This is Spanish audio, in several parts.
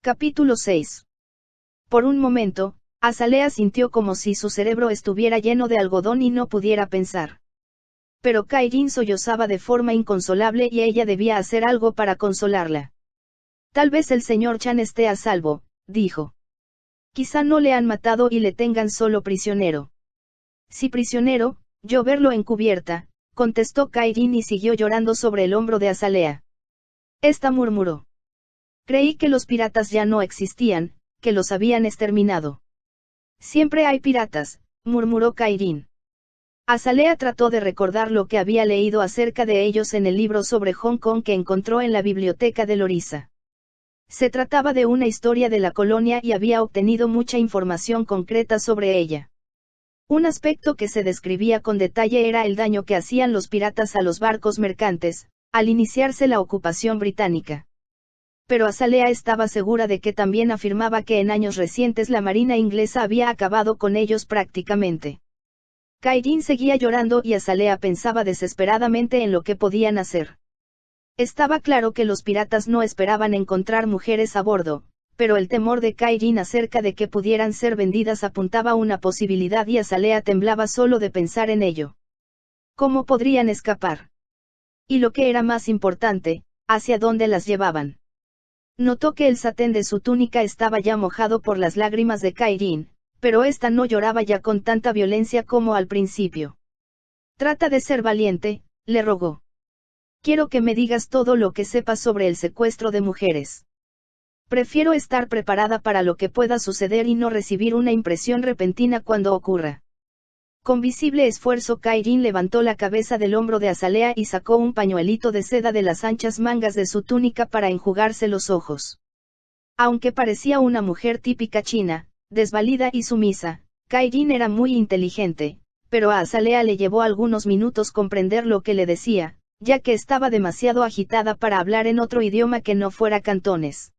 Capítulo 6. Por un momento, Azalea sintió como si su cerebro estuviera lleno de algodón y no pudiera pensar. Pero Kairin sollozaba de forma inconsolable y ella debía hacer algo para consolarla. Tal vez el señor Chan esté a salvo, dijo. Quizá no le han matado y le tengan solo prisionero. Sí, prisionero, yo verlo encubierta, contestó Kairin y siguió llorando sobre el hombro de Azalea. Esta murmuró. Creí que los piratas ya no existían, que los habían exterminado. Siempre hay piratas, murmuró Kairin. Azalea trató de recordar lo que había leído acerca de ellos en el libro sobre Hong Kong que encontró en la biblioteca de Lorisa. Se trataba de una historia de la colonia y había obtenido mucha información concreta sobre ella. Un aspecto que se describía con detalle era el daño que hacían los piratas a los barcos mercantes, al iniciarse la ocupación británica. Pero Azalea estaba segura de que también afirmaba que en años recientes la marina inglesa había acabado con ellos prácticamente. Kairin seguía llorando y Azalea pensaba desesperadamente en lo que podían hacer. Estaba claro que los piratas no esperaban encontrar mujeres a bordo, pero el temor de Kairin acerca de que pudieran ser vendidas apuntaba a una posibilidad y Azalea temblaba solo de pensar en ello. ¿Cómo podrían escapar? Y lo que era más importante, ¿hacia dónde las llevaban? Notó que el satén de su túnica estaba ya mojado por las lágrimas de Kairin, pero ésta no lloraba ya con tanta violencia como al principio. Trata de ser valiente, le rogó. Quiero que me digas todo lo que sepas sobre el secuestro de mujeres. Prefiero estar preparada para lo que pueda suceder y no recibir una impresión repentina cuando ocurra. Con visible esfuerzo Kairin levantó la cabeza del hombro de Azalea y sacó un pañuelito de seda de las anchas mangas de su túnica para enjugarse los ojos. Aunque parecía una mujer típica china, desvalida y sumisa, Kairin era muy inteligente, pero a Azalea le llevó algunos minutos comprender lo que le decía, ya que estaba demasiado agitada para hablar en otro idioma que no fuera cantones.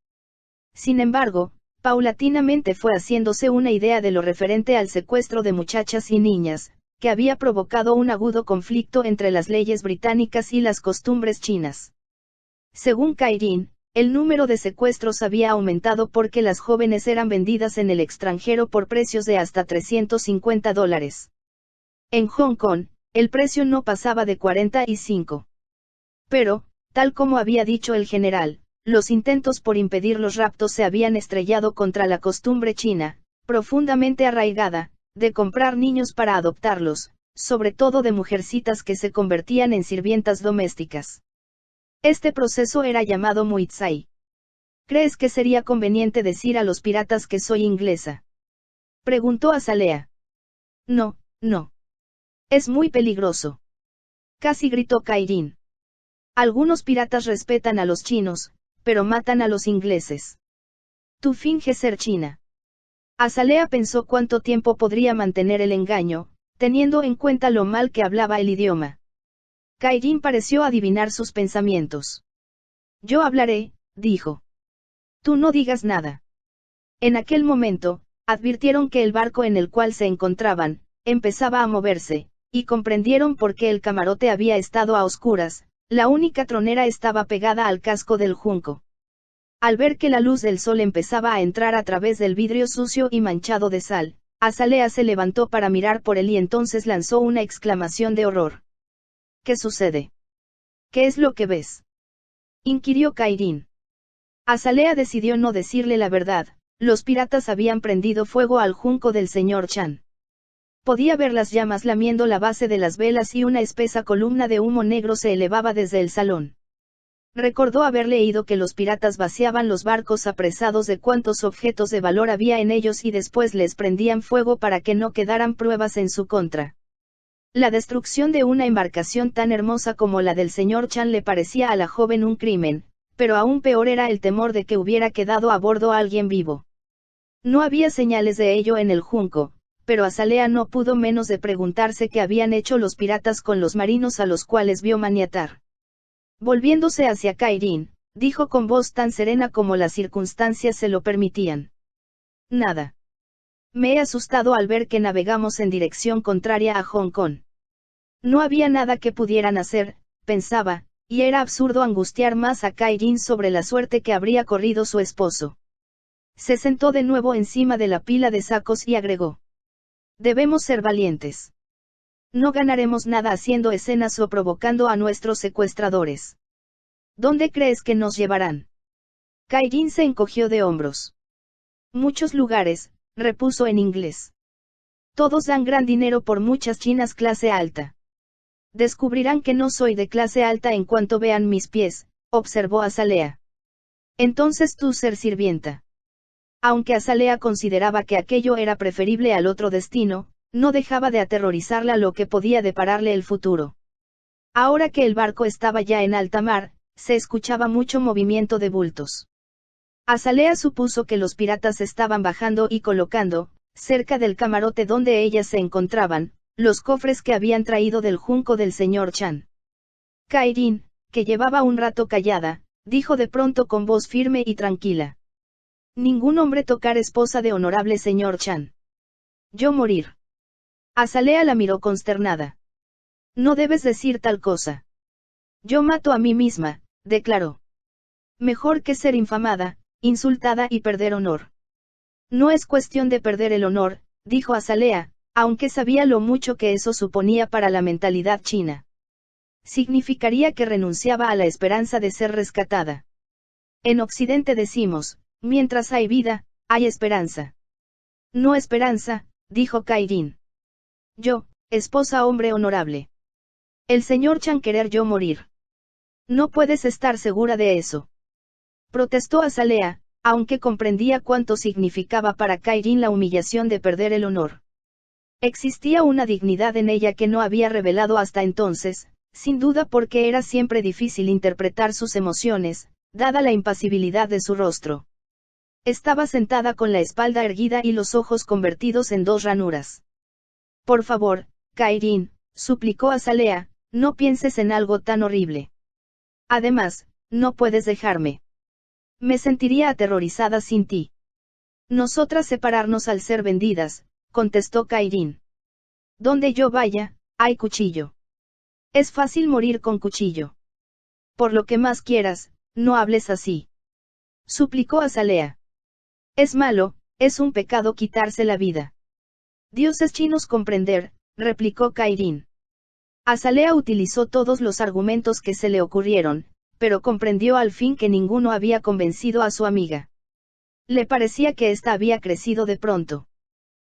Sin embargo, paulatinamente fue haciéndose una idea de lo referente al secuestro de muchachas y niñas, que había provocado un agudo conflicto entre las leyes británicas y las costumbres chinas. Según Kairin, el número de secuestros había aumentado porque las jóvenes eran vendidas en el extranjero por precios de hasta $350. En Hong Kong, el precio no pasaba de 45. Pero, tal como había dicho el general, los intentos por impedir los raptos se habían estrellado contra la costumbre china, profundamente arraigada, de comprar niños para adoptarlos, sobre todo de mujercitas que se convertían en sirvientas domésticas. Este proceso era llamado muizai. ¿Crees que sería conveniente decir a los piratas que soy inglesa? Preguntó Azalea. No, no. Es muy peligroso. Casi gritó Kairin. Algunos piratas respetan a los chinos, pero matan a los ingleses. Tú finges ser china. Azalea pensó cuánto tiempo podría mantener el engaño, teniendo en cuenta lo mal que hablaba el idioma. Kairin pareció adivinar sus pensamientos. Yo hablaré, dijo. Tú no digas nada. En aquel momento, advirtieron que el barco en el cual se encontraban, empezaba a moverse, y comprendieron por qué el camarote había estado a oscuras. La única tronera estaba pegada al casco del junco. Al ver que la luz del sol empezaba a entrar a través del vidrio sucio y manchado de sal, Azalea se levantó para mirar por él y entonces lanzó una exclamación de horror. ¿Qué sucede? ¿Qué es lo que ves? Inquirió Kairin. Azalea decidió no decirle la verdad. Los piratas habían prendido fuego al junco del señor Chan. Podía ver las llamas lamiendo la base de las velas y una espesa columna de humo negro se elevaba desde el salón. Recordó haber leído que los piratas vaciaban los barcos apresados de cuantos objetos de valor había en ellos y después les prendían fuego para que no quedaran pruebas en su contra. La destrucción de una embarcación tan hermosa como la del señor Chan le parecía a la joven un crimen, pero aún peor era el temor de que hubiera quedado a bordo alguien vivo. No había señales de ello en el junco, pero Azalea no pudo menos de preguntarse qué habían hecho los piratas con los marinos a los cuales vio maniatar. Volviéndose hacia Kairin, dijo con voz tan serena como las circunstancias se lo permitían. Nada. Me he asustado al ver que navegamos en dirección contraria a Hong Kong. No había nada que pudieran hacer, pensaba, y era absurdo angustiar más a Kairin sobre la suerte que habría corrido su esposo. Se sentó de nuevo encima de la pila de sacos y agregó. Debemos ser valientes. No ganaremos nada haciendo escenas o provocando a nuestros secuestradores. ¿Dónde crees que nos llevarán? Kairin se encogió de hombros. Muchos lugares, repuso en inglés. Todos dan gran dinero por muchas chinas clase alta. Descubrirán que no soy de clase alta en cuanto vean mis pies, observó Azalea. Entonces tú ser sirvienta. Aunque Azalea consideraba que aquello era preferible al otro destino, no dejaba de aterrorizarla lo que podía depararle el futuro. Ahora que el barco estaba ya en alta mar, se escuchaba mucho movimiento de bultos. Azalea supuso que los piratas estaban bajando y colocando, cerca del camarote donde ellas se encontraban, los cofres que habían traído del junco del señor Chan. Kairin, que llevaba un rato callada, dijo de pronto con voz firme y tranquila. Ningún hombre tocar esposa de honorable señor Chan. Yo morir. Azalea la miró consternada. No debes decir tal cosa. Yo mato a mí misma, declaró. Mejor que ser infamada, insultada y perder honor. No es cuestión de perder el honor, dijo Azalea, aunque sabía lo mucho que eso suponía para la mentalidad china. Significaría que renunciaba a la esperanza de ser rescatada. En Occidente decimos, mientras hay vida, hay esperanza. No esperanza, dijo Kairin. Yo, esposa hombre honorable. El señor Chan querer yo morir. No puedes estar segura de eso. Protestó Azalea, aunque comprendía cuánto significaba para Kairin la humillación de perder el honor. Existía una dignidad en ella que no había revelado hasta entonces, sin duda porque era siempre difícil interpretar sus emociones, dada la impasibilidad de su rostro. Estaba sentada con la espalda erguida y los ojos convertidos en dos ranuras. Por favor, Kairin, suplicó Azalea, no pienses en algo tan horrible. Además, no puedes dejarme. Me sentiría aterrorizada sin ti. Nosotras separarnos al ser vendidas, contestó Kairin. Donde yo vaya, hay cuchillo. Es fácil morir con cuchillo. Por lo que más quieras, no hables así. Suplicó Azalea. Es malo, es un pecado quitarse la vida. Dioses chinos comprender, replicó Kairin. Azalea utilizó todos los argumentos que se le ocurrieron, pero comprendió al fin que ninguno había convencido a su amiga. Le parecía que ésta había crecido de pronto.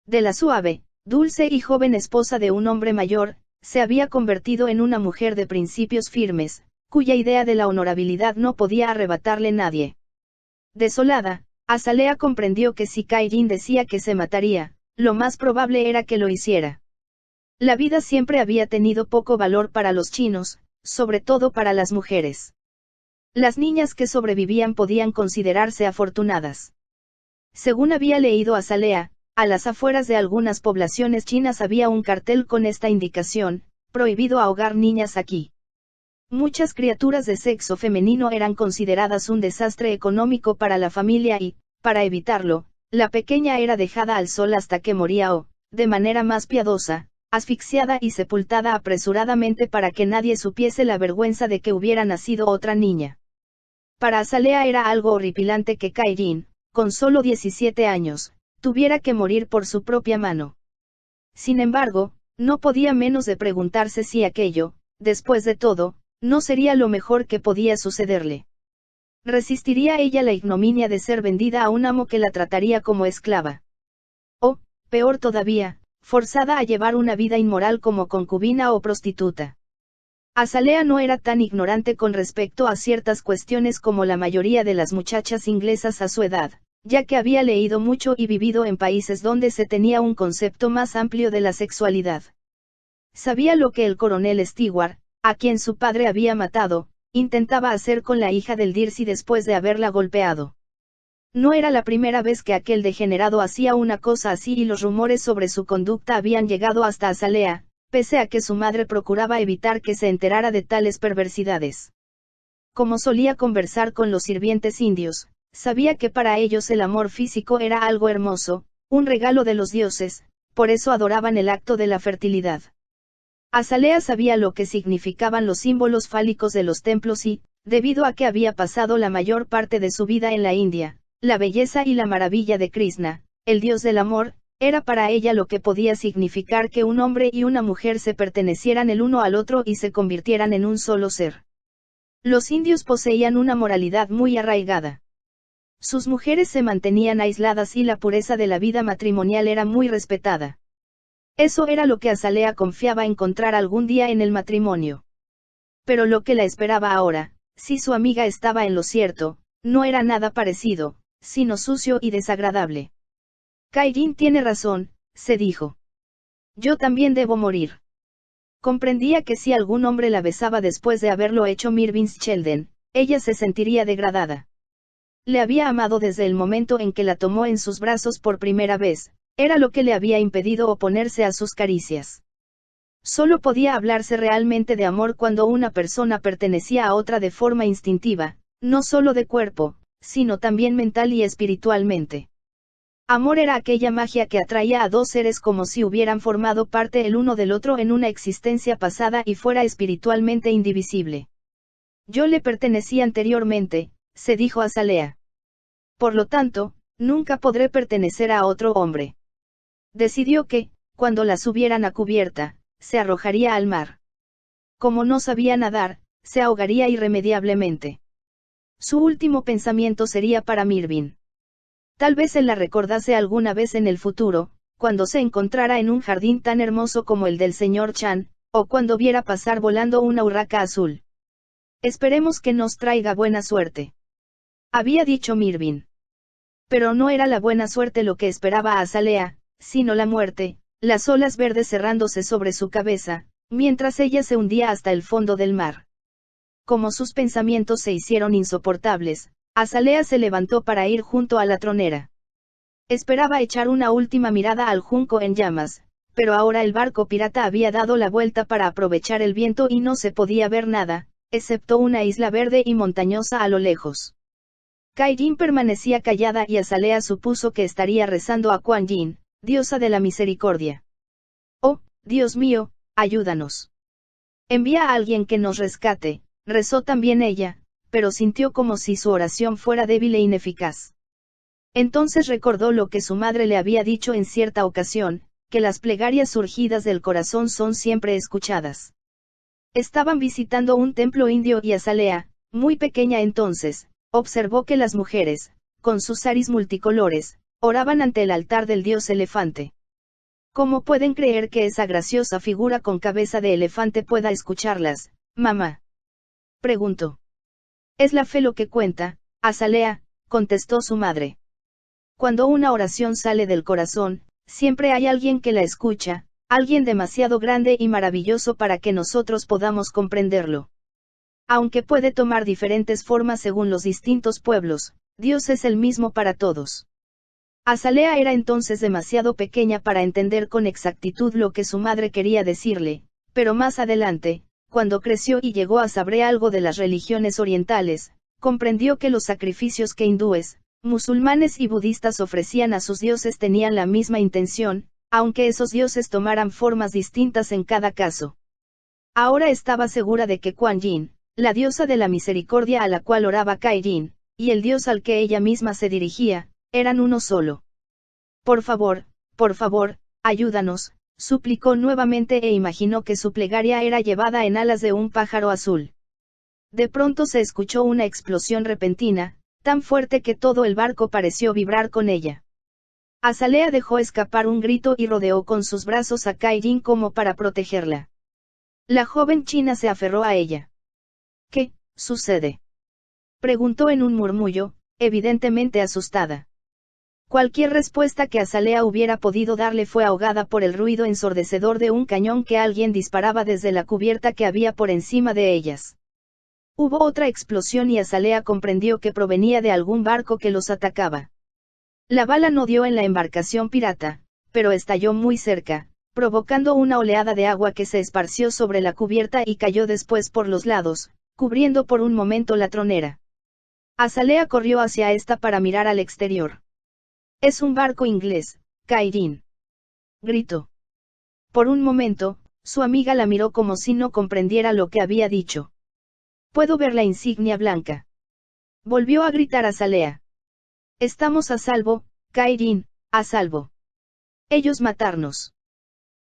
De la suave, dulce y joven esposa de un hombre mayor, se había convertido en una mujer de principios firmes, cuya idea de la honorabilidad no podía arrebatarle nadie. Desolada, Azalea comprendió que si Kairin decía que se mataría, lo más probable era que lo hiciera. La vida siempre había tenido poco valor para los chinos, sobre todo para las mujeres. Las niñas que sobrevivían podían considerarse afortunadas. Según había leído Azalea, a las afueras de algunas poblaciones chinas había un cartel con esta indicación: prohibido ahogar niñas aquí. Muchas criaturas de sexo femenino eran consideradas un desastre económico para la familia y, para evitarlo, la pequeña era dejada al sol hasta que moría o, de manera más piadosa, asfixiada y sepultada apresuradamente para que nadie supiese la vergüenza de que hubiera nacido otra niña. Para Azalea era algo horripilante que Kairin, con solo 17 años, tuviera que morir por su propia mano. Sin embargo, no podía menos de preguntarse si aquello, después de todo, no sería lo mejor que podía sucederle. ¿Resistiría ella la ignominia de ser vendida a un amo que la trataría como esclava? O, peor todavía, forzada a llevar una vida inmoral como concubina o prostituta. Azalea no era tan ignorante con respecto a ciertas cuestiones como la mayoría de las muchachas inglesas a su edad, ya que había leído mucho y vivido en países donde se tenía un concepto más amplio de la sexualidad. Sabía lo que el coronel Stewart, a quien su padre había matado, intentaba hacer con la hija del Dircy después de haberla golpeado. No era la primera vez que aquel degenerado hacía una cosa así y los rumores sobre su conducta habían llegado hasta Azalea, pese a que su madre procuraba evitar que se enterara de tales perversidades. Como solía conversar con los sirvientes indios, sabía que para ellos el amor físico era algo hermoso, un regalo de los dioses, por eso adoraban el acto de la fertilidad. Azalea sabía lo que significaban los símbolos fálicos de los templos y, debido a que había pasado la mayor parte de su vida en la India, la belleza y la maravilla de Krishna, el dios del amor, era para ella lo que podía significar que un hombre y una mujer se pertenecieran el uno al otro y se convirtieran en un solo ser. Los indios poseían una moralidad muy arraigada. Sus mujeres se mantenían aisladas y la pureza de la vida matrimonial era muy respetada. Eso era lo que Azalea confiaba encontrar algún día en el matrimonio. Pero lo que la esperaba ahora, si su amiga estaba en lo cierto, no era nada parecido, sino sucio y desagradable. Kairin tiene razón, se dijo. Yo también debo morir. Comprendía que si algún hombre la besaba después de haberlo hecho Mirvin Sheldon, ella se sentiría degradada. Le había amado desde el momento en que la tomó en sus brazos por primera vez, era lo que le había impedido oponerse a sus caricias. Solo podía hablarse realmente de amor cuando una persona pertenecía a otra de forma instintiva, no solo de cuerpo, sino también mental y espiritualmente. Amor era aquella magia que atraía a dos seres como si hubieran formado parte el uno del otro en una existencia pasada y fuera espiritualmente indivisible. Yo le pertenecí anteriormente, se dijo Azalea. Por lo tanto, nunca podré pertenecer a otro hombre. Decidió que, cuando la subieran a cubierta, se arrojaría al mar. Como no sabía nadar, se ahogaría irremediablemente. Su último pensamiento sería para Mirvin. Tal vez él la recordase alguna vez en el futuro, cuando se encontrara en un jardín tan hermoso como el del señor Chan, o cuando viera pasar volando una urraca azul. Esperemos que nos traiga buena suerte. Había dicho Mirvin. Pero no era la buena suerte lo que esperaba a Azalea, sino la muerte, las olas verdes cerrándose sobre su cabeza, mientras ella se hundía hasta el fondo del mar. Como sus pensamientos se hicieron insoportables, Azalea se levantó para ir junto a la tronera. Esperaba echar una última mirada al junco en llamas, pero ahora el barco pirata había dado la vuelta para aprovechar el viento y no se podía ver nada, excepto una isla verde y montañosa a lo lejos. Kairin permanecía callada y Azalea supuso que estaría rezando a Kuan Yin, diosa de la misericordia. Oh, Dios mío, ayúdanos. Envía a alguien que nos rescate, rezó también ella, pero sintió como si su oración fuera débil e ineficaz. Entonces recordó lo que su madre le había dicho en cierta ocasión, que las plegarias surgidas del corazón son siempre escuchadas. Estaban visitando un templo indio y Azalea, muy pequeña entonces, observó que las mujeres, con sus saris multicolores, oraban ante el altar del dios elefante. ¿Cómo pueden creer que esa graciosa figura con cabeza de elefante pueda escucharlas, mamá? Preguntó. Es la fe lo que cuenta, Azalea, contestó su madre. Cuando una oración sale del corazón, siempre hay alguien que la escucha, alguien demasiado grande y maravilloso para que nosotros podamos comprenderlo. Aunque puede tomar diferentes formas según los distintos pueblos, Dios es el mismo para todos. Azalea era entonces demasiado pequeña para entender con exactitud lo que su madre quería decirle, pero más adelante, cuando creció y llegó a saber algo de las religiones orientales, comprendió que los sacrificios que hindúes, musulmanes y budistas ofrecían a sus dioses tenían la misma intención, aunque esos dioses tomaran formas distintas en cada caso. Ahora estaba segura de que Kuan Yin, la diosa de la misericordia a la cual oraba Kairin, y el dios al que ella misma se dirigía, eran uno solo. Por favor, ayúdanos, suplicó nuevamente e imaginó que su plegaria era llevada en alas de un pájaro azul. De pronto se escuchó una explosión repentina, tan fuerte que todo el barco pareció vibrar con ella. Azalea dejó escapar un grito y rodeó con sus brazos a Kairin como para protegerla. La joven china se aferró a ella. ¿Qué sucede?, preguntó en un murmullo, evidentemente asustada. Cualquier respuesta que Azalea hubiera podido darle fue ahogada por el ruido ensordecedor de un cañón que alguien disparaba desde la cubierta que había por encima de ellas. Hubo otra explosión y Azalea comprendió que provenía de algún barco que los atacaba. La bala no dio en la embarcación pirata, pero estalló muy cerca, provocando una oleada de agua que se esparció sobre la cubierta y cayó después por los lados, cubriendo por un momento la tronera. Azalea corrió hacia esta para mirar al exterior. Es un barco inglés, Kairin, gritó. Por un momento, su amiga la miró como si no comprendiera lo que había dicho. Puedo ver la insignia blanca. Volvió a gritar Azalea. Estamos a salvo, Kairin, a salvo. Ellos matarnos.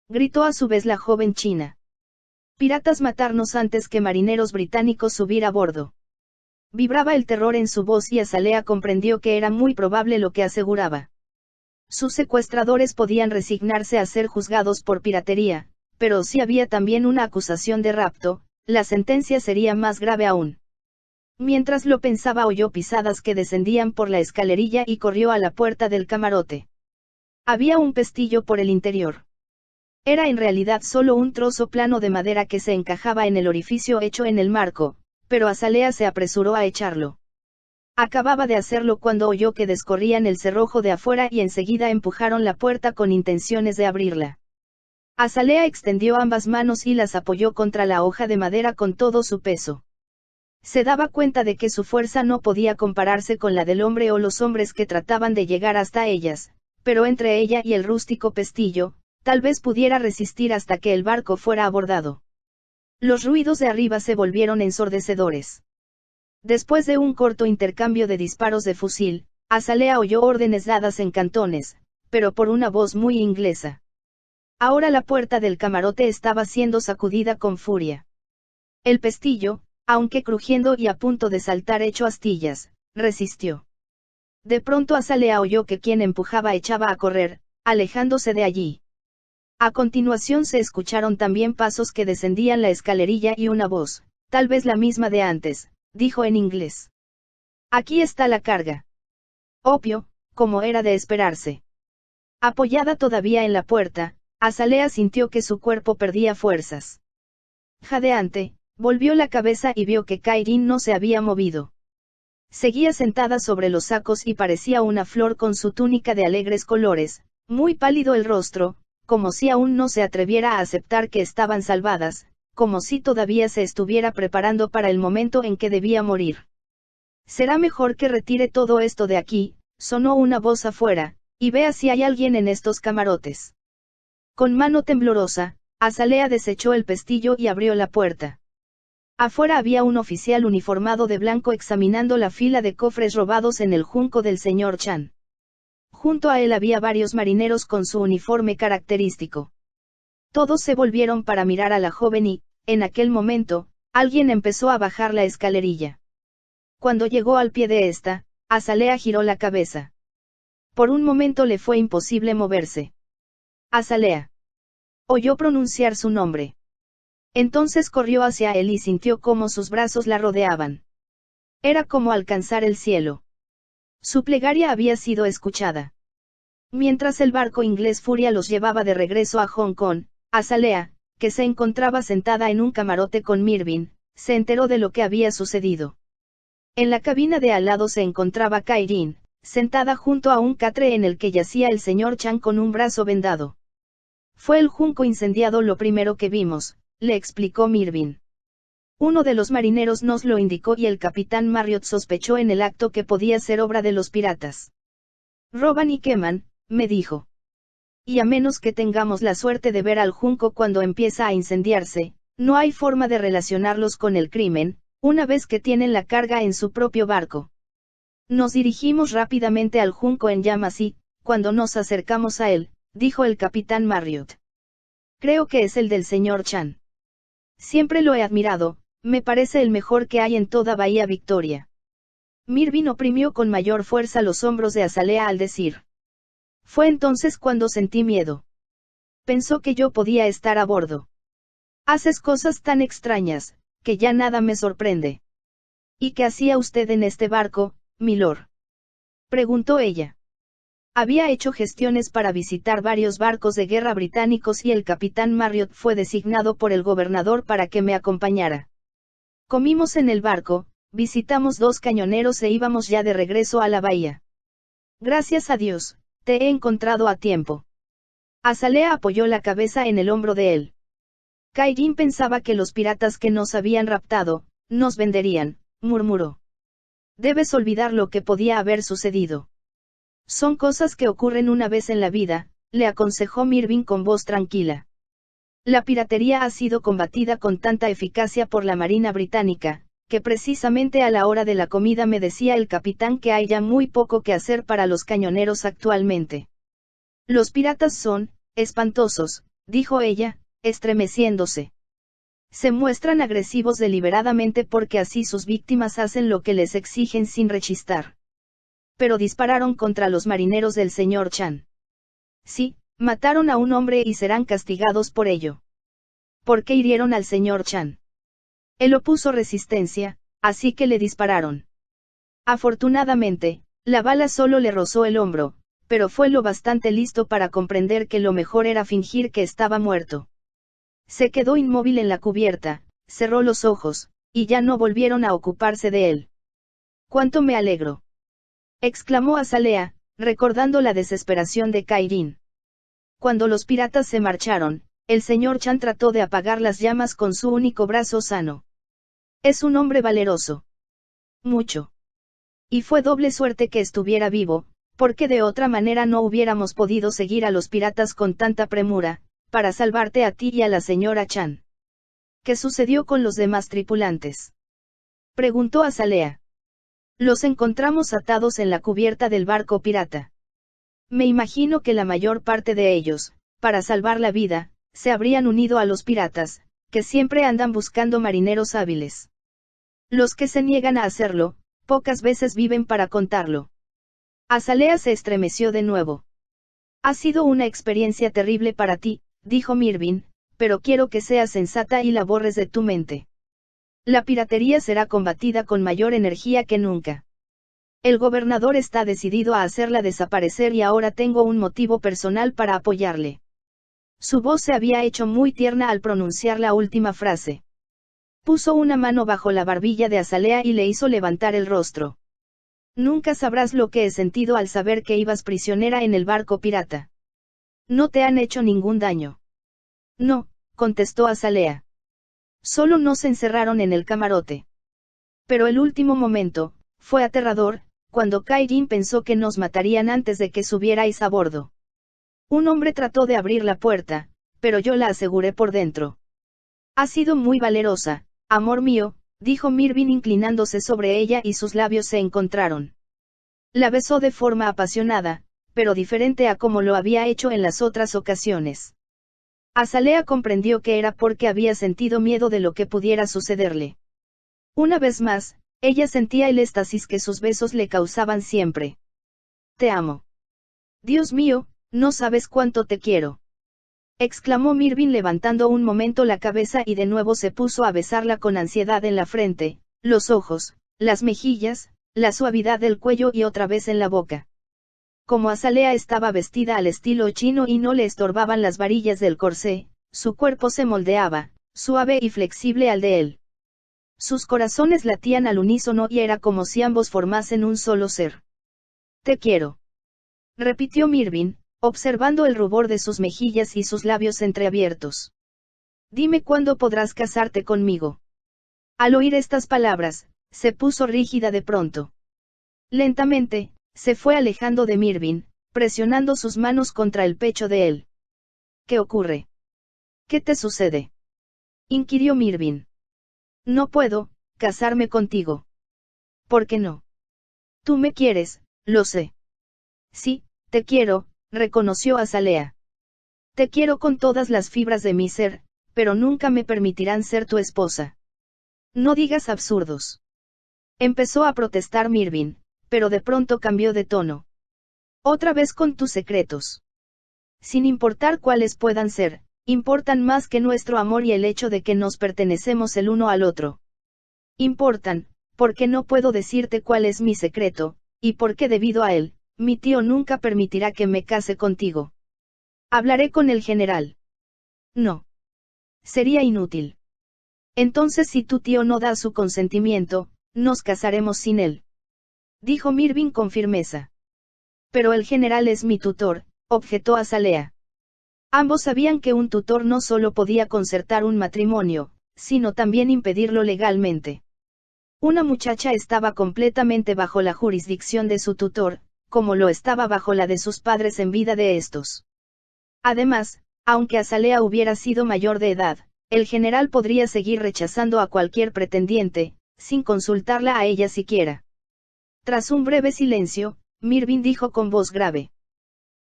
Gritó a su vez la joven china. Piratas matarnos antes que marineros británicos subir a bordo. Vibraba el terror en su voz y Azalea comprendió que era muy probable lo que aseguraba. Sus secuestradores podían resignarse a ser juzgados por piratería, pero si había también una acusación de rapto, la sentencia sería más grave aún. Mientras lo pensaba oyó pisadas que descendían por la escalerilla y corrió a la puerta del camarote. Había un pestillo por el interior. Era en realidad solo un trozo plano de madera que se encajaba en el orificio hecho en el marco, pero Azalea se apresuró a echarlo. Acababa de hacerlo cuando oyó que descorrían el cerrojo de afuera y enseguida empujaron la puerta con intenciones de abrirla. Azalea extendió ambas manos y las apoyó contra la hoja de madera con todo su peso. Se daba cuenta de que su fuerza no podía compararse con la del hombre o los hombres que trataban de llegar hasta ellas, pero entre ella y el rústico pestillo, tal vez pudiera resistir hasta que el barco fuera abordado. Los ruidos de arriba se volvieron ensordecedores. Después de un corto intercambio de disparos de fusil, Azalea oyó órdenes dadas en cantones, pero por una voz muy inglesa. Ahora la puerta del camarote estaba siendo sacudida con furia. El pestillo, aunque crujiendo y a punto de saltar hecho astillas, resistió. De pronto Azalea oyó que quien empujaba echaba a correr, alejándose de allí. A continuación se escucharon también pasos que descendían la escalerilla y una voz, tal vez la misma de antes, dijo en inglés. Aquí está la carga. Obvio, como era de esperarse. Apoyada todavía en la puerta, Azalea sintió que su cuerpo perdía fuerzas. Jadeante, volvió la cabeza y vio que Kairin no se había movido. Seguía sentada sobre los sacos y parecía una flor con su túnica de alegres colores, muy pálido el rostro, como si aún no se atreviera a aceptar que estaban salvadas, como si todavía se estuviera preparando para el momento en que debía morir. Será mejor que retire todo esto de aquí, sonó una voz afuera, y vea si hay alguien en estos camarotes. Con mano temblorosa, Azalea desechó el pestillo y abrió la puerta. Afuera había un oficial uniformado de blanco examinando la fila de cofres robados en el junco del señor Chan. Junto a él había varios marineros con su uniforme característico. Todos se volvieron para mirar a la joven y, en aquel momento, alguien empezó a bajar la escalerilla. Cuando llegó al pie de esta, Azalea giró la cabeza. Por un momento le fue imposible moverse. Azalea. Oyó pronunciar su nombre. Entonces corrió hacia él y sintió cómo sus brazos la rodeaban. Era como alcanzar el cielo. Su plegaria había sido escuchada. Mientras el barco inglés Furia los llevaba de regreso a Hong Kong, Azalea, que se encontraba sentada en un camarote con Mirvin, se enteró de lo que había sucedido. En la cabina de al lado se encontraba Kairin, sentada junto a un catre en el que yacía el señor Chan con un brazo vendado. Fue el junco incendiado lo primero que vimos, le explicó Mirvin. Uno de los marineros nos lo indicó y el capitán Marriott sospechó en el acto que podía ser obra de los piratas. Roban y queman, me dijo. Y a menos que tengamos la suerte de ver al junco cuando empieza a incendiarse, no hay forma de relacionarlos con el crimen, una vez que tienen la carga en su propio barco. Nos dirigimos rápidamente al junco en llamas y, cuando nos acercamos a él, dijo el capitán Marriott. Creo que es el del señor Chan. Siempre lo he admirado, me parece el mejor que hay en toda Bahía Victoria. Mirvin oprimió con mayor fuerza los hombros de Azalea al decir. Fue entonces cuando sentí miedo. Pensó que yo podía estar a bordo. Haces cosas tan extrañas, que ya nada me sorprende. ¿Y qué hacía usted en este barco, milord? Preguntó ella. Había hecho gestiones para visitar varios barcos de guerra británicos y el capitán Marriott fue designado por el gobernador para que me acompañara. Comimos en el barco, visitamos 2 cañoneros e íbamos ya de regreso a la bahía. Gracias a Dios, te he encontrado a tiempo. Azalea apoyó la cabeza en el hombro de él. Kairin pensaba que los piratas que nos habían raptado, nos venderían, murmuró. Debes olvidar lo que podía haber sucedido. Son cosas que ocurren una vez en la vida, le aconsejó Mirvin con voz tranquila. La piratería ha sido combatida con tanta eficacia por la Marina Británica, que precisamente a la hora de la comida me decía el capitán que hay ya muy poco que hacer para los cañoneros actualmente. Los piratas son, espantosos, dijo ella, estremeciéndose. Se muestran agresivos deliberadamente porque así sus víctimas hacen lo que les exigen sin rechistar. Pero dispararon contra los marineros del señor Chan. Sí, mataron a un hombre y serán castigados por ello. ¿Por qué hirieron al señor Chan? Él opuso resistencia, así que le dispararon. Afortunadamente, la bala solo le rozó el hombro, pero fue lo bastante listo para comprender que lo mejor era fingir que estaba muerto. Se quedó inmóvil en la cubierta, cerró los ojos, y ya no volvieron a ocuparse de él. ¡Cuánto me alegro!, exclamó Azalea, recordando la desesperación de Kairin. Cuando los piratas se marcharon, el señor Chan trató de apagar las llamas con su único brazo sano. Es un hombre valeroso. Mucho. Y fue doble suerte que estuviera vivo, porque de otra manera no hubiéramos podido seguir a los piratas con tanta premura, para salvarte a ti y a la señora Chan. ¿Qué sucedió con los demás tripulantes?, preguntó Azalea. Los encontramos atados en la cubierta del barco pirata. Me imagino que la mayor parte de ellos, para salvar la vida, se habrían unido a los piratas, que siempre andan buscando marineros hábiles. Los que se niegan a hacerlo, pocas veces viven para contarlo. Azalea se estremeció de nuevo. Ha sido una experiencia terrible para ti, dijo Mirvin, pero quiero que seas sensata y la borres de tu mente. La piratería será combatida con mayor energía que nunca. El gobernador está decidido a hacerla desaparecer y ahora tengo un motivo personal para apoyarle. Su voz se había hecho muy tierna al pronunciar la última frase. Puso una mano bajo la barbilla de Azalea y le hizo levantar el rostro. Nunca sabrás lo que he sentido al saber que ibas prisionera en el barco pirata. No te han hecho ningún daño. No, contestó Azalea. Solo nos encerraron en el camarote. Pero el último momento, fue aterrador, cuando Kairin pensó que nos matarían antes de que subierais a bordo. Un hombre trató de abrir la puerta, pero yo la aseguré por dentro. Ha sido muy valerosa, amor mío, dijo Mirvin inclinándose sobre ella y sus labios se encontraron. La besó de forma apasionada, pero diferente a como lo había hecho en las otras ocasiones. Azalea comprendió que era porque había sentido miedo de lo que pudiera sucederle. Una vez más, ella sentía el éxtasis que sus besos le causaban siempre. Te amo. Dios mío, no sabes cuánto te quiero, exclamó Mirvin levantando un momento la cabeza y de nuevo se puso a besarla con ansiedad en la frente, los ojos, las mejillas, la suavidad del cuello y otra vez en la boca. Como Azalea estaba vestida al estilo chino y no le estorbaban las varillas del corsé, su cuerpo se moldeaba, suave y flexible al de él. Sus corazones latían al unísono y era como si ambos formasen un solo ser. Te quiero, repitió Mirvin, observando el rubor de sus mejillas y sus labios entreabiertos. Dime cuándo podrás casarte conmigo. Al oír estas palabras, se puso rígida de pronto. Lentamente, se fue alejando de Mirvin, presionando sus manos contra el pecho de él. ¿Qué ocurre? ¿Qué te sucede?, inquirió Mirvin. No puedo casarme contigo. ¿Por qué no? Tú me quieres, lo sé. Sí, te quiero, reconoció Azalea. Te quiero con todas las fibras de mi ser, pero nunca me permitirán ser tu esposa. No digas absurdos. Empezó a protestar Mirvin, pero de pronto cambió de tono. Otra vez con tus secretos. Sin importar cuáles puedan ser, importan más que nuestro amor y el hecho de que nos pertenecemos el uno al otro. Importan, porque no puedo decirte cuál es mi secreto, y porque debido a él, mi tío nunca permitirá que me case contigo. Hablaré con el general. No. Sería inútil. Entonces si tu tío no da su consentimiento, nos casaremos sin él, dijo Mirvin con firmeza. Pero el general es mi tutor, objetó Azalea. Ambos sabían que un tutor no solo podía concertar un matrimonio, sino también impedirlo legalmente. Una muchacha estaba completamente bajo la jurisdicción de su tutor, como lo estaba bajo la de sus padres en vida de estos. Además, aunque Azalea hubiera sido mayor de edad, el general podría seguir rechazando a cualquier pretendiente, sin consultarla a ella siquiera. Tras un breve silencio, Mirvin dijo con voz grave.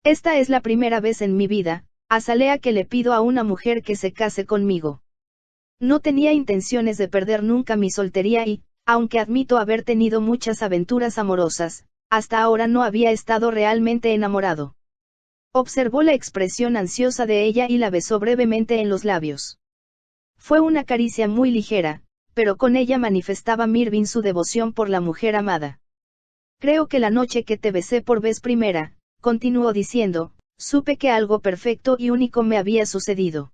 Esta es la primera vez en mi vida, Azalea, que le pido a una mujer que se case conmigo. No tenía intenciones de perder nunca mi soltería y, aunque admito haber tenido muchas aventuras amorosas, hasta ahora no había estado realmente enamorado. Observó la expresión ansiosa de ella y la besó brevemente en los labios. Fue una caricia muy ligera, pero con ella manifestaba Mirvin su devoción por la mujer amada. Creo que la noche que te besé por vez primera, continuó diciendo, supe que algo perfecto y único me había sucedido.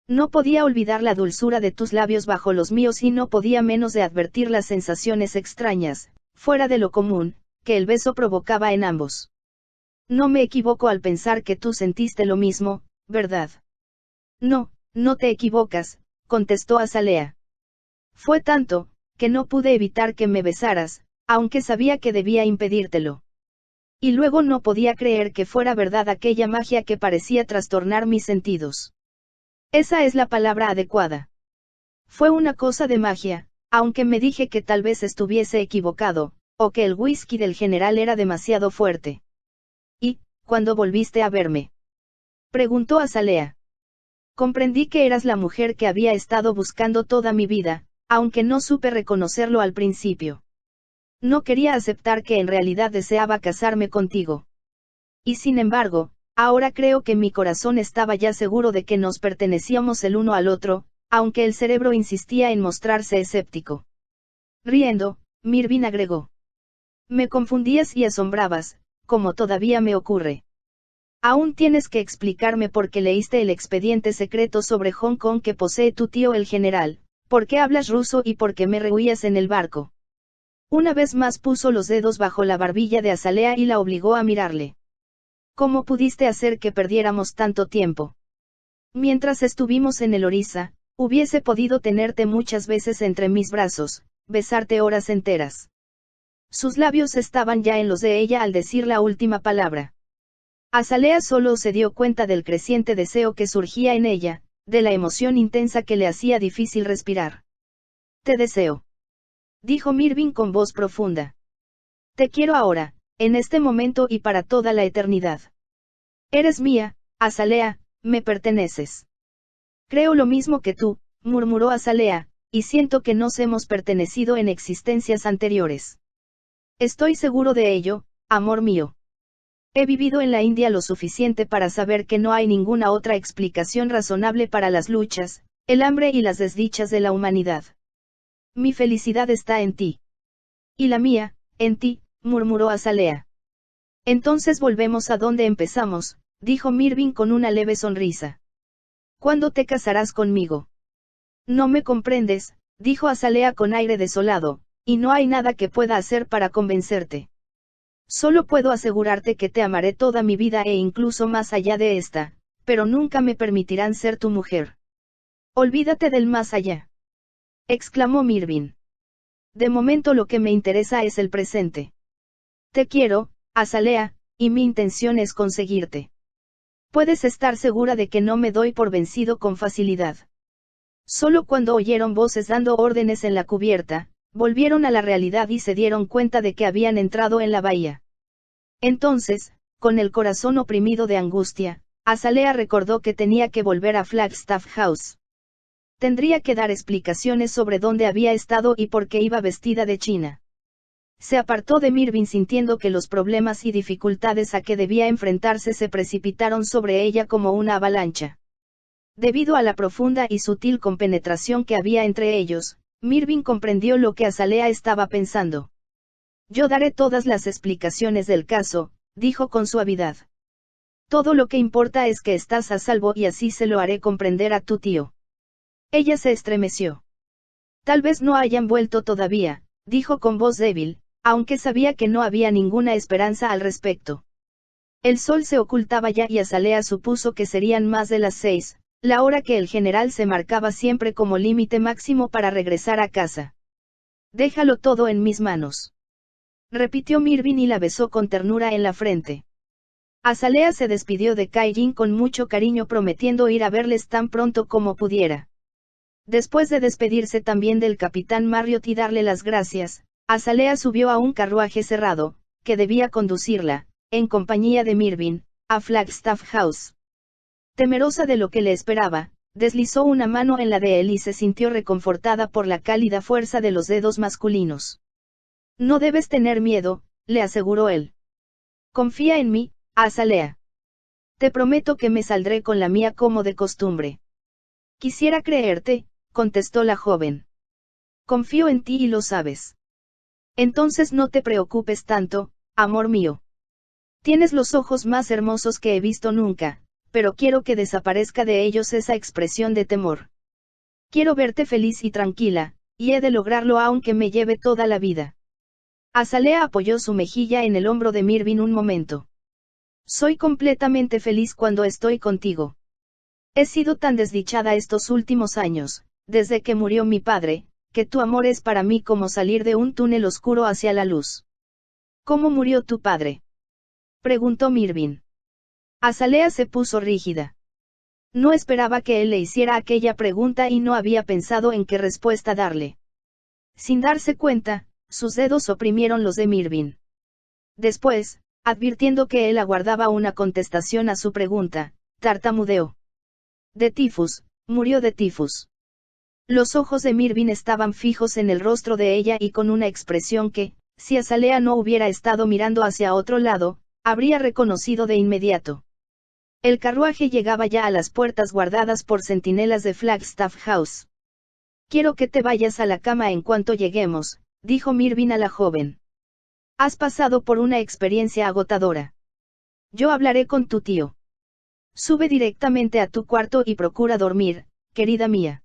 No podía olvidar la dulzura de tus labios bajo los míos y no podía menos de advertir las sensaciones extrañas, fuera de lo común, que el beso provocaba en ambos. No me equivoco al pensar que tú sentiste lo mismo, ¿verdad? No, no te equivocas, contestó Azalea. Fue tanto, que no pude evitar que me besaras, aunque sabía que debía impedírtelo. Y luego no podía creer que fuera verdad aquella magia que parecía trastornar mis sentidos. Esa es la palabra adecuada. Fue una cosa de magia, aunque me dije que tal vez estuviese equivocado, o que el whisky del general era demasiado fuerte. ¿Y, cuándo volviste a verme?, preguntó Azalea. Comprendí que eras la mujer que había estado buscando toda mi vida, aunque no supe reconocerlo al principio. No quería aceptar que en realidad deseaba casarme contigo. Y sin embargo, ahora creo que mi corazón estaba ya seguro de que nos pertenecíamos el uno al otro, aunque el cerebro insistía en mostrarse escéptico. Riendo, Mirvin agregó. Me confundías y asombrabas, como todavía me ocurre. Aún tienes que explicarme por qué leíste el expediente secreto sobre Hong Kong que posee tu tío el general, por qué hablas ruso y por qué me rehuías en el barco. Una vez más puso los dedos bajo la barbilla de Azalea y la obligó a mirarle. ¿Cómo pudiste hacer que perdiéramos tanto tiempo? Mientras estuvimos en el Orissa, hubiese podido tenerte muchas veces entre mis brazos, besarte horas enteras. Sus labios estaban ya en los de ella al decir la última palabra. Azalea solo se dio cuenta del creciente deseo que surgía en ella, de la emoción intensa que le hacía difícil respirar. Te deseo, dijo Mirvin con voz profunda. Te quiero ahora, en este momento y para toda la eternidad. Eres mía, Azalea, me perteneces. Creo lo mismo que tú, murmuró Azalea, y siento que nos hemos pertenecido en existencias anteriores. Estoy seguro de ello, amor mío. He vivido en la India lo suficiente para saber que no hay ninguna otra explicación razonable para las luchas, el hambre y las desdichas de la humanidad. Mi felicidad está en ti. Y la mía, en ti, murmuró Azalea. Entonces volvemos a donde empezamos, dijo Mirvin con una leve sonrisa. ¿Cuándo te casarás conmigo? No me comprendes, dijo Azalea con aire desolado, y no hay nada que pueda hacer para convencerte. Solo puedo asegurarte que te amaré toda mi vida e incluso más allá de esta, pero nunca me permitirán ser tu mujer. Olvídate del más allá, exclamó Mirvin. De momento lo que me interesa es el presente. Te quiero, Azalea, y mi intención es conseguirte. Puedes estar segura de que no me doy por vencido con facilidad. Solo cuando oyeron voces dando órdenes en la cubierta, volvieron a la realidad y se dieron cuenta de que habían entrado en la bahía. Entonces, con el corazón oprimido de angustia, Azalea recordó que tenía que volver a Flagstaff House. Tendría que dar explicaciones sobre dónde había estado y por qué iba vestida de china. Se apartó de Mirvin sintiendo que los problemas y dificultades a que debía enfrentarse se precipitaron sobre ella como una avalancha. Debido a la profunda y sutil compenetración que había entre ellos, Mirvin comprendió lo que Azalea estaba pensando. Yo daré todas las explicaciones del caso, dijo con suavidad. Todo lo que importa es que estás a salvo y así se lo haré comprender a tu tío. Ella se estremeció. Tal vez no hayan vuelto todavía, dijo con voz débil, aunque sabía que no había ninguna esperanza al respecto. El sol se ocultaba ya y Azalea supuso que serían más de las 6, la hora que el general se marcaba siempre como límite máximo para regresar a casa. Déjalo todo en mis manos, repitió Mirvin y la besó con ternura en la frente. Azalea se despidió de Kairin con mucho cariño prometiendo ir a verles tan pronto como pudiera. Después de despedirse también del capitán Marriott y darle las gracias, Azalea subió a un carruaje cerrado, que debía conducirla, en compañía de Mirvin, a Flagstaff House. Temerosa de lo que le esperaba, deslizó una mano en la de él y se sintió reconfortada por la cálida fuerza de los dedos masculinos. No debes tener miedo, le aseguró él. Confía en mí, Azalea. Te prometo que me saldré con la mía como de costumbre. Quisiera creerte, contestó la joven. Confío en ti y lo sabes. Entonces no te preocupes tanto, amor mío. Tienes los ojos más hermosos que he visto nunca, pero quiero que desaparezca de ellos esa expresión de temor. Quiero verte feliz y tranquila, y he de lograrlo aunque me lleve toda la vida. Azalea apoyó su mejilla en el hombro de Mirvin un momento. Soy completamente feliz cuando estoy contigo. He sido tan desdichada estos últimos años, desde que murió mi padre, que tu amor es para mí como salir de un túnel oscuro hacia la luz. ¿Cómo murió tu padre?, preguntó Mirvin. Azalea se puso rígida. No esperaba que él le hiciera aquella pregunta y no había pensado en qué respuesta darle. Sin darse cuenta, sus dedos oprimieron los de Mirvin. Después, advirtiendo que él aguardaba una contestación a su pregunta, tartamudeó. De tifus, murió de tifus. Los ojos de Mirvin estaban fijos en el rostro de ella y con una expresión que, si Azalea no hubiera estado mirando hacia otro lado, habría reconocido de inmediato. El carruaje llegaba ya a las puertas guardadas por centinelas de Flagstaff House. Quiero que te vayas a la cama en cuanto lleguemos, dijo Mirvin a la joven. Has pasado por una experiencia agotadora. Yo hablaré con tu tío. Sube directamente a tu cuarto y procura dormir, querida mía.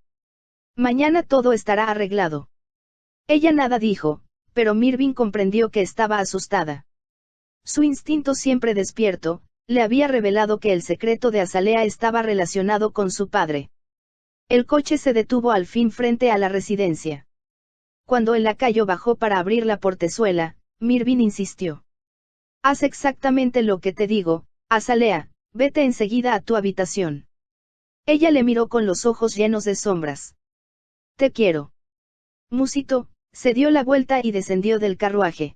Mañana todo estará arreglado. Ella nada dijo, pero Mirvin comprendió que estaba asustada. Su instinto siempre despierto, le había revelado que el secreto de Azalea estaba relacionado con su padre. El coche se detuvo al fin frente a la residencia. Cuando el lacayo bajó para abrir la portezuela, Mirvin insistió. Haz exactamente lo que te digo, Azalea, vete enseguida a tu habitación. Ella le miró con los ojos llenos de sombras. Te quiero. Musitó, se dio la vuelta y descendió del carruaje.